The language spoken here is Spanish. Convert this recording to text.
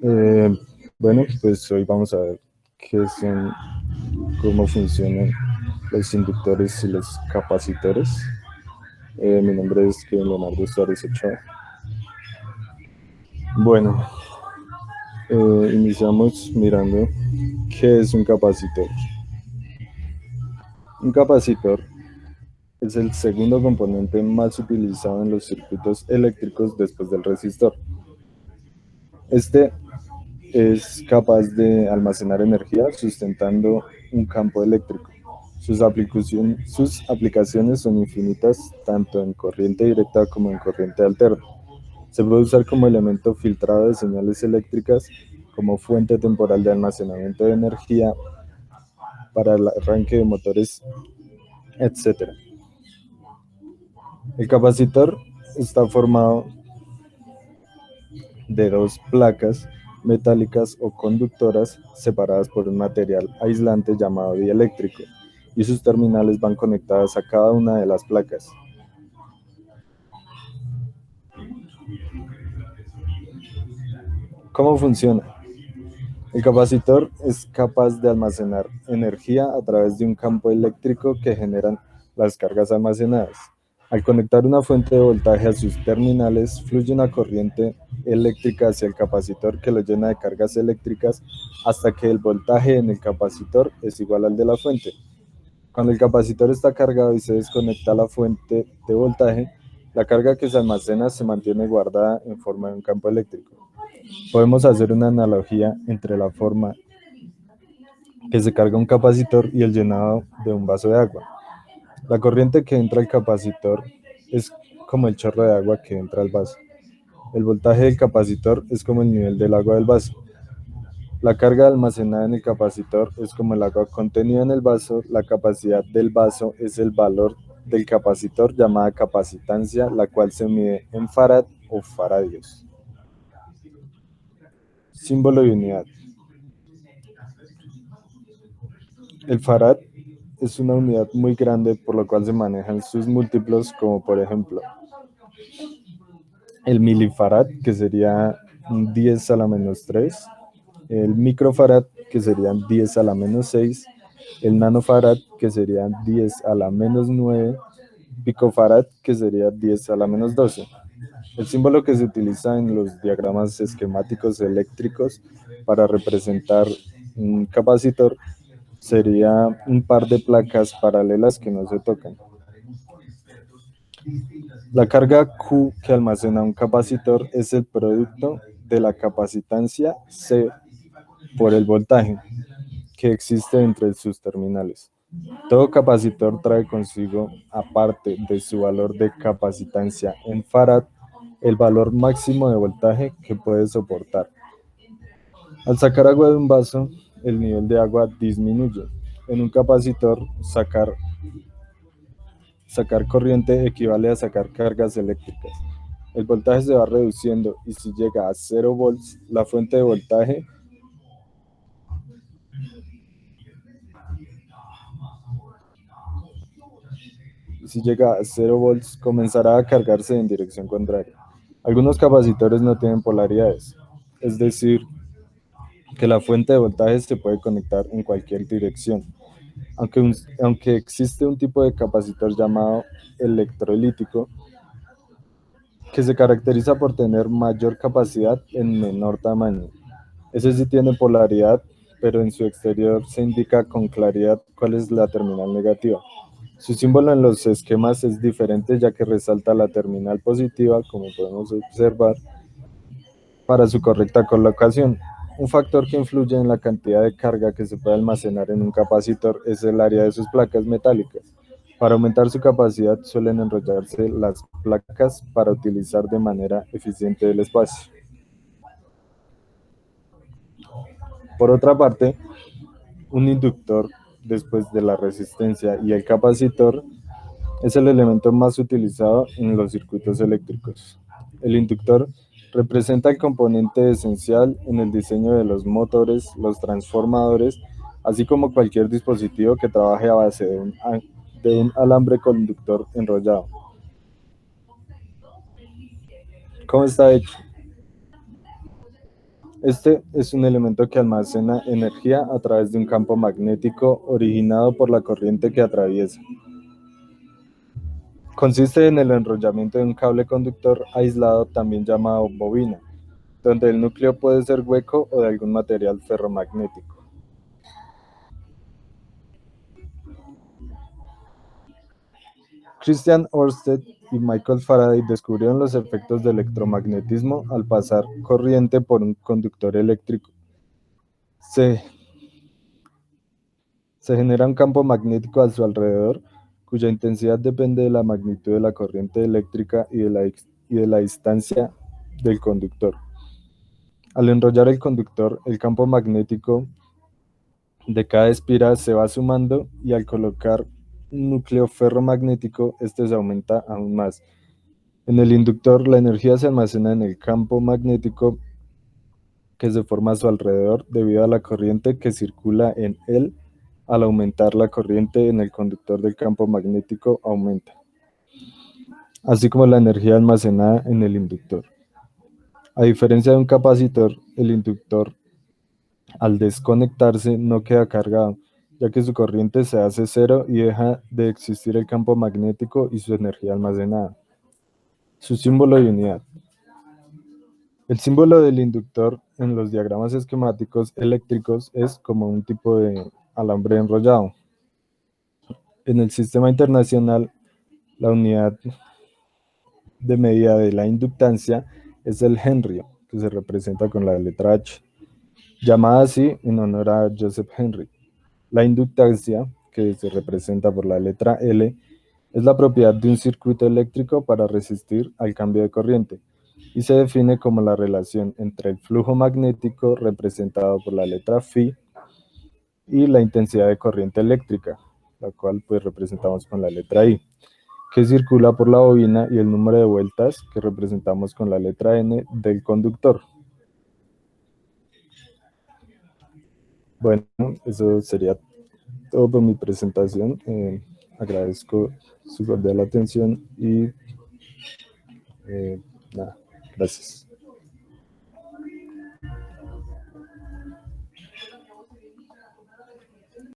Eh, bueno, pues hoy vamos a ver qué son, cómo funcionan los inductores y los capacitores. Mi nombre es Kevin Leonardo Suárez Ochoa. Bueno, iniciamos mirando qué es un capacitor. Un capacitor es el segundo componente más utilizado en los circuitos eléctricos después del resistor. Este es capaz de almacenar energía sustentando un campo eléctrico. Sus aplicaciones son infinitas, tanto en corriente directa como en corriente alterna. Se puede usar como elemento filtrado de señales eléctricas, como fuente temporal de almacenamiento de energía para el arranque de motores, etc. El capacitor está formado de dos placas metálicas o conductoras separadas por un material aislante llamado dieléctrico, y sus terminales van conectadas a cada una de las placas. ¿Cómo funciona? El capacitor es capaz de almacenar energía a través de un campo eléctrico que generan las cargas almacenadas. Al conectar una fuente de voltaje a sus terminales, fluye una corriente eléctrica hacia el capacitor que lo llena de cargas eléctricas hasta que el voltaje en el capacitor es igual al de la fuente. Cuando el capacitor está cargado y se desconecta la fuente de voltaje, la carga que se almacena se mantiene guardada en forma de un campo eléctrico. Podemos hacer una analogía entre la forma que se carga un capacitor y el llenado de un vaso de agua. La corriente que entra al capacitor es como el chorro de agua que entra al vaso. El voltaje del capacitor es como el nivel del agua del vaso. La carga almacenada en el capacitor es como el agua contenida en el vaso. La capacidad del vaso es el valor del capacitor, llamada capacitancia, la cual se mide en farad o faradios. Símbolo de unidad. El farad es una unidad muy grande, por lo cual se manejan sus múltiplos, como por ejemplo el milifarad, que sería 10 a la menos 3, el microfarad, que serían 10 a la menos 6, el nanofarad, que serían 10 a la menos 9, picofarad, que sería 10 a la menos 12. El símbolo que se utiliza en los diagramas esquemáticos eléctricos para representar un capacitor sería un par de placas paralelas que no se tocan. La carga Q que almacena un capacitor es el producto de la capacitancia C por el voltaje que existe entre sus terminales. Todo capacitor trae consigo, aparte de su valor de capacitancia en farad, el valor máximo de voltaje que puede soportar. Al sacar agua de un vaso, el nivel de agua disminuye. En un capacitor, sacar corriente equivale a sacar cargas eléctricas. El voltaje se va reduciendo y si llega a 0 volts, la fuente de voltaje comenzará a cargarse en dirección contraria. Algunos capacitores no tienen polaridades, es decir, que la fuente de voltaje se puede conectar en cualquier dirección. Aunque existe un tipo de capacitor llamado electrolítico, que se caracteriza por tener mayor capacidad en menor tamaño. Ese sí tiene polaridad, pero en su exterior se indica con claridad cuál es la terminal negativa. Su símbolo en los esquemas es diferente, ya que resalta la terminal positiva, como podemos observar, para su correcta colocación. Un factor que influye en la cantidad de carga que se puede almacenar en un capacitor es el área de sus placas metálicas. Para aumentar su capacidad suelen enrollarse las placas para utilizar de manera eficiente el espacio. Por otra parte, un inductor, después de la resistencia y el capacitor, es el elemento más utilizado en los circuitos eléctricos. El inductor representa el componente esencial en el diseño de los motores, los transformadores, así como cualquier dispositivo que trabaje a base de un alambre conductor enrollado. ¿Cómo está hecho? Este es un elemento que almacena energía a través de un campo magnético originado por la corriente que atraviesa. Consiste en el enrollamiento de un cable conductor aislado, también llamado bobina, donde el núcleo puede ser hueco o de algún material ferromagnético. Christian Ørsted y Michael Faraday descubrieron los efectos del electromagnetismo al pasar corriente por un conductor eléctrico. Se, se genera un campo magnético a su alrededor, cuya intensidad depende de la magnitud de la corriente eléctrica y de la distancia del conductor. Al enrollar el conductor, el campo magnético de cada espiral se va sumando y al colocar un núcleo ferromagnético, este se aumenta aún más. En el inductor, la energía se almacena en el campo magnético que se forma a su alrededor debido a la corriente que circula en él. Al aumentar la corriente en el conductor del campo magnético aumenta, así como la energía almacenada en el inductor. A diferencia de un capacitor, el inductor al desconectarse no queda cargado, ya que su corriente se hace cero y deja de existir el campo magnético y su energía almacenada. Su símbolo de unidad. El símbolo del inductor en los diagramas esquemáticos eléctricos es como un tipo de alambre enrollado. En el sistema internacional, la unidad de medida de la inductancia es el Henry, que se representa con la letra H, llamada así en honor a Joseph Henry. La inductancia, que se representa por la letra L, es la propiedad de un circuito eléctrico para resistir al cambio de corriente y se define como la relación entre el flujo magnético, representado por la letra Φ, y la intensidad de corriente eléctrica, la cual pues representamos con la letra I, que circula por la bobina, y el número de vueltas, que representamos con la letra N, del conductor. Bueno, eso sería todo por mi presentación. Agradezco su cordial atención y nada, gracias.